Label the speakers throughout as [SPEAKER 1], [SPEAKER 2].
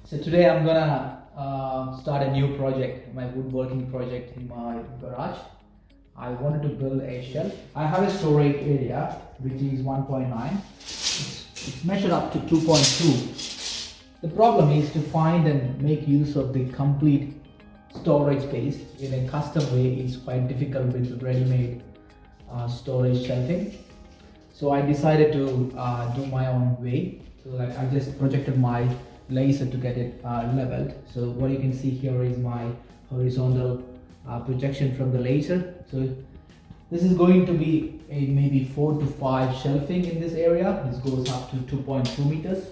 [SPEAKER 1] So today I'm gonna start a new project, my woodworking project in my garage. I wanted to build a shelf. I have a storage area which is 1.9. It's measured up to 2.2. The problem is to find and make use of the complete storage space in a custom way is quite difficult with ready-made storage shelving. So I decided to do my own way. So like I just projected my laser to get it leveled. So what you can see here is my horizontal projection from the laser. So this is going to be a maybe 4 to 5 shelving in this area. This goes up to 2.2 meters.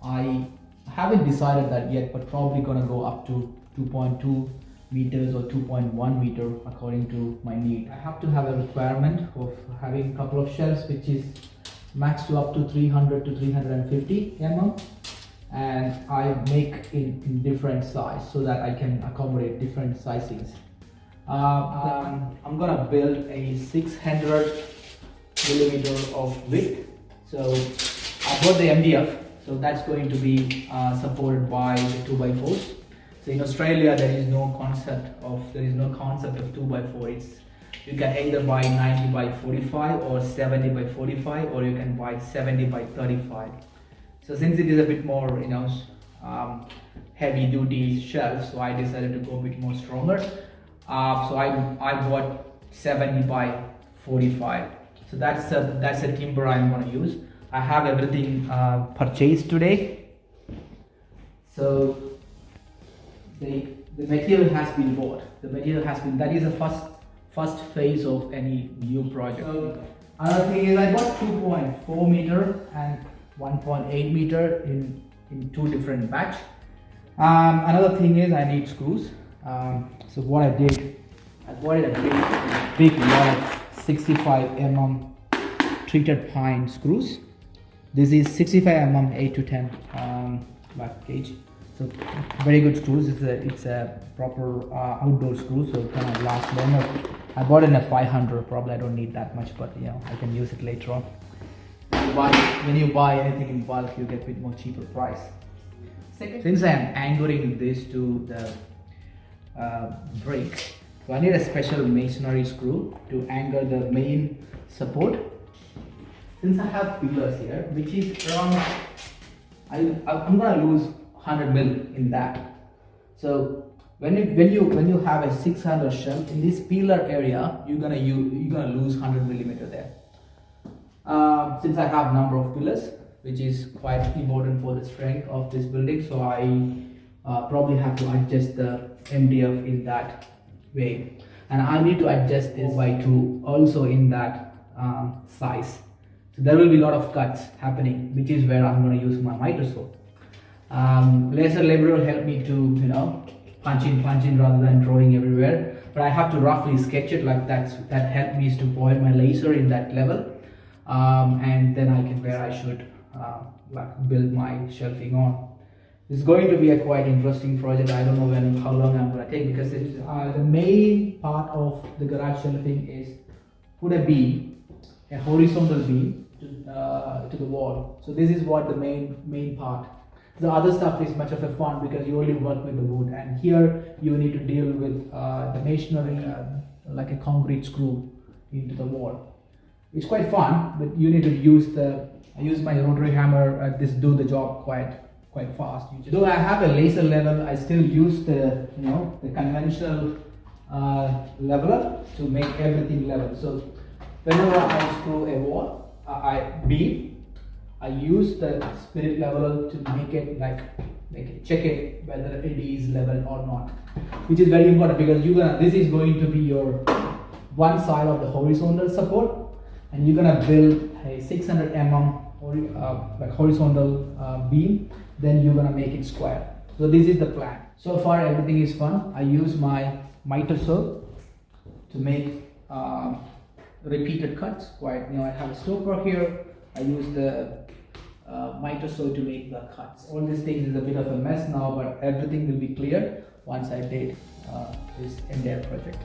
[SPEAKER 1] I haven't decided that yet, but probably gonna go up to 2.2 meters or 2.1 meter according to my need. I have to have a requirement of having a couple of shelves which is max to up to 300 to 350 mm, and I make it in different size so that I can accommodate different sizings. I'm gonna build a 600 millimeter of width. So I bought the MDF, so that's going to be supported by the 2x4s. So in Australia there is no concept of 2x4. It's you can either buy 90 by 45 or 70 by 45, or you can buy 70 by 35. So since it is a bit more heavy duty shelf, so I decided to go a bit more stronger. So I bought 70 by 45. So that's a timber I'm going to use. I have everything purchased today. So the material has been bought. That is the first phase of any new project. So another thing is I bought 2.4 meter and 1.8 meter in two different batch. Another thing is I need screws. So what I did, I bought a big lot of 65 mm treated pine screws. This is 65 mm 8 to 10 gauge. So very good screws. It's a proper outdoor screw, so it kind of lasts longer. I bought in a 500. Probably I don't need that much, but you know I can use it later on. When you buy anything in bulk, you get a bit more cheaper price. Since I am anchoring this to the brick, so I need a special masonry screw to anchor the main support. Since I have pillars here, which is around, I'm gonna lose 100 mil in that. So when you have a 600 shelf in this pillar area, you're gonna lose 100 millimeter there. Since I have number of pillars, which is quite important for the strength of this building, so I probably have to adjust the MDF in that way, and I need to adjust this by 2 also in that size. So there will be a lot of cuts happening, which is where I'm going to use my miter saw. Laser laborer helped me to punch in rather than drawing everywhere, but I have to roughly sketch it like that. That helped me to point my laser in that level, and then I can where I should build my shelving on. It's going to be a quite interesting project. I don't know how long I'm going to take, because it's, the main part of the garage shelving is put a beam, a horizontal beam to the wall. So this is what the main part. The other stuff is much of a fun because you only work with the wood, and here you need to deal with the masonry like a concrete screw into the wall. It's quite fun, but you need to I use my rotary hammer. This do the job quite fast. Though I have a laser level, I still use the conventional leveler to make everything level. So whenever I screw a wall, I use the spirit leveler to make it check it whether it is level or not, which is very important because this is going to be your one side of the horizontal support, and you're gonna build a 600 mm horizontal beam. Then you're gonna make it square. So this is the plan. So far everything is fun. I use my miter saw to make repeated cuts. I have a stopper here. I use the miter saw to make the cuts. All these things is a bit of a mess now, but everything will be clear once I did this entire project.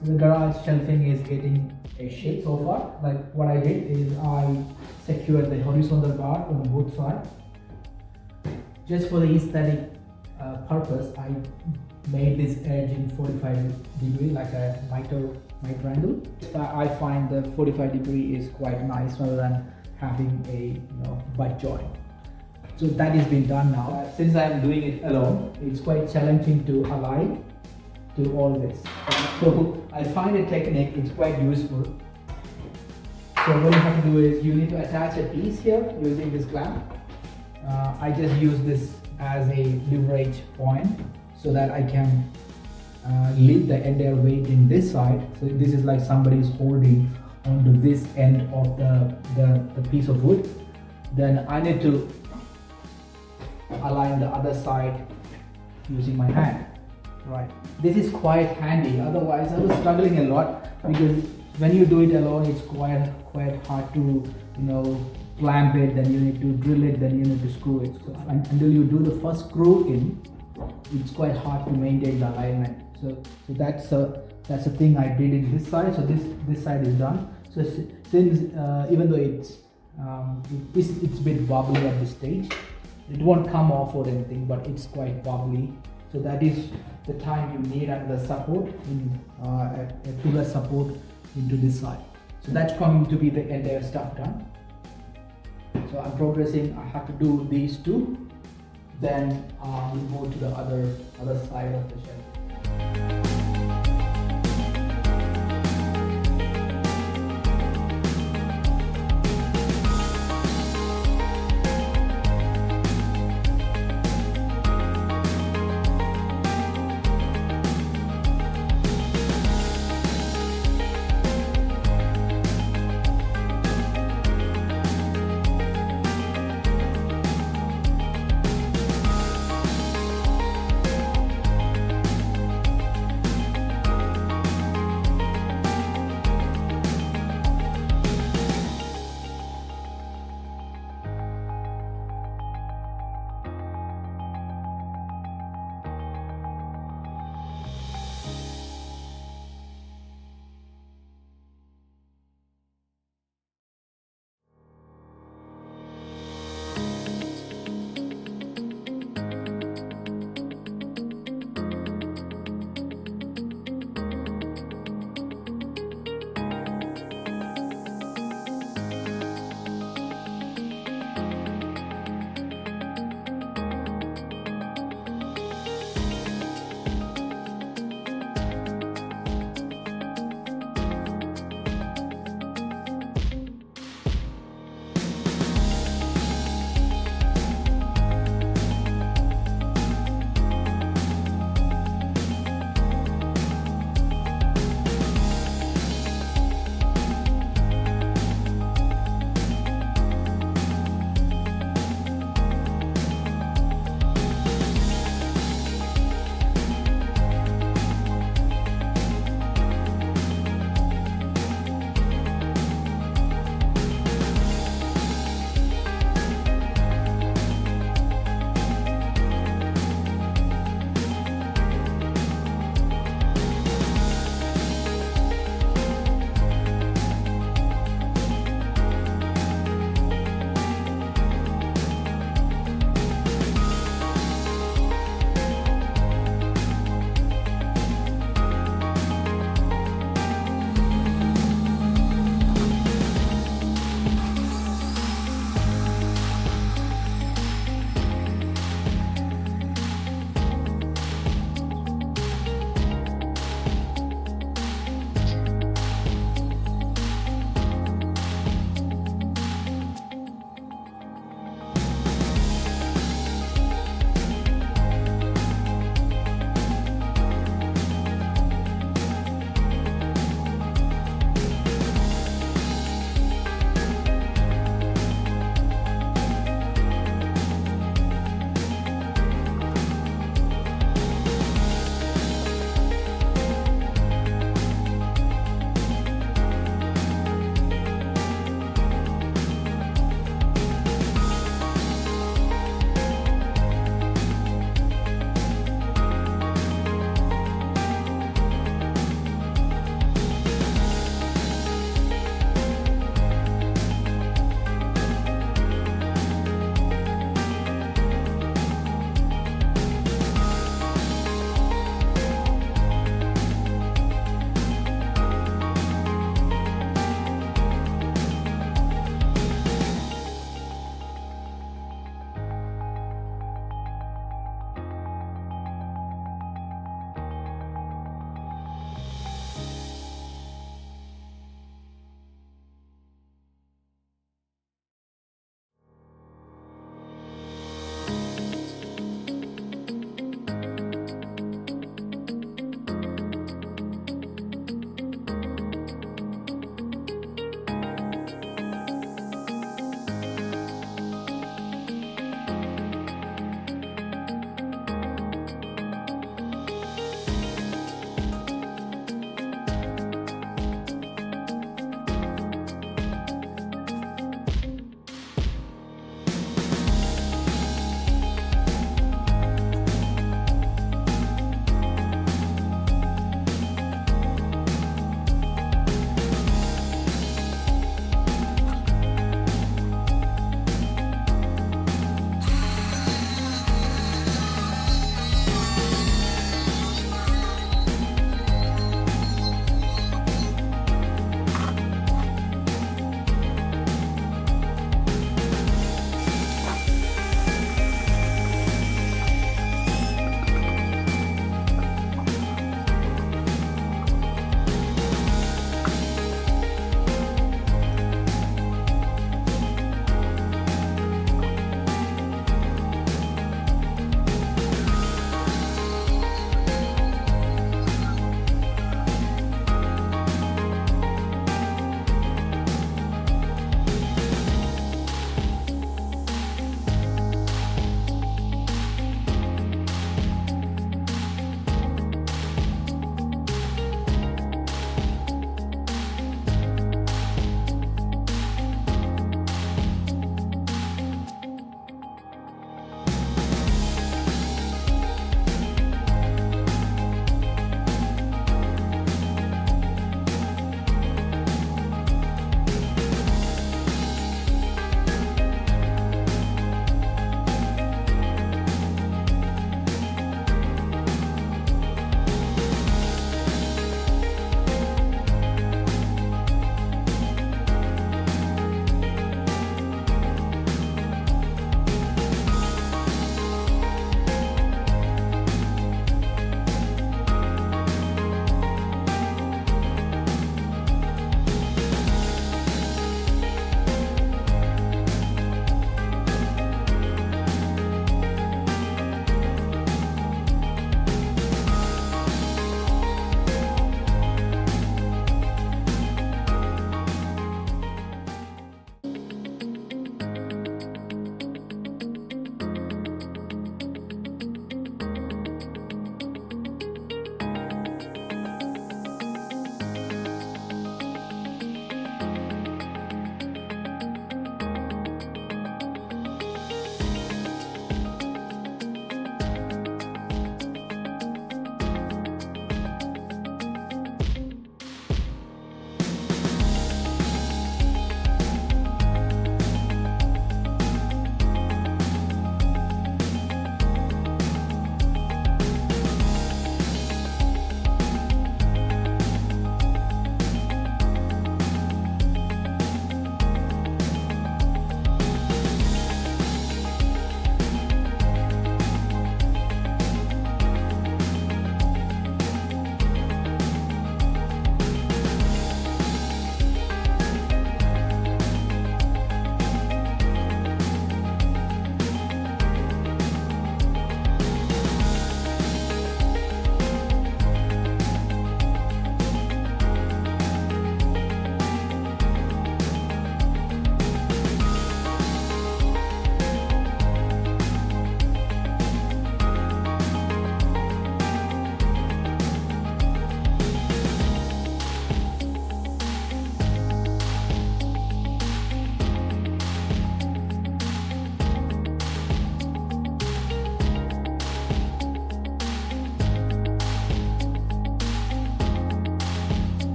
[SPEAKER 1] The garage shelving is getting a shape so far. Like what I did is I secured the horizontal bar on both sides. Just for the aesthetic purpose, I made this edge in 45 degree, like a micro angle. I find the 45 degree is quite nice rather than having a butt joint. So that is being done now. Since I am doing it alone, it's quite challenging to align to all this. So I find a technique, it's quite useful. So what you have to do is you need to attach a piece here using this clamp. I just use this as a leverage point so that I can lift the entire weight in this side. So this is like somebody is holding onto this end of the piece of wood. Then I need to align the other side using my hand. Right. This is quite handy. Otherwise, I was struggling a lot because when you do it alone, it's quite hard to clamp it. Then you need to drill it. Then you need to screw it. So until you do the first screw in, it's quite hard to maintain the alignment. So that's a thing I did in this side. So this side is done. So since even though it's a bit wobbly at this stage, it won't come off or anything, but it's quite wobbly. So that is the time you need another support in a pillar support into this side. So that's going to be the entire stuff done. So I'm progressing. I have to do these two, then we'll go to the other side of the shelf.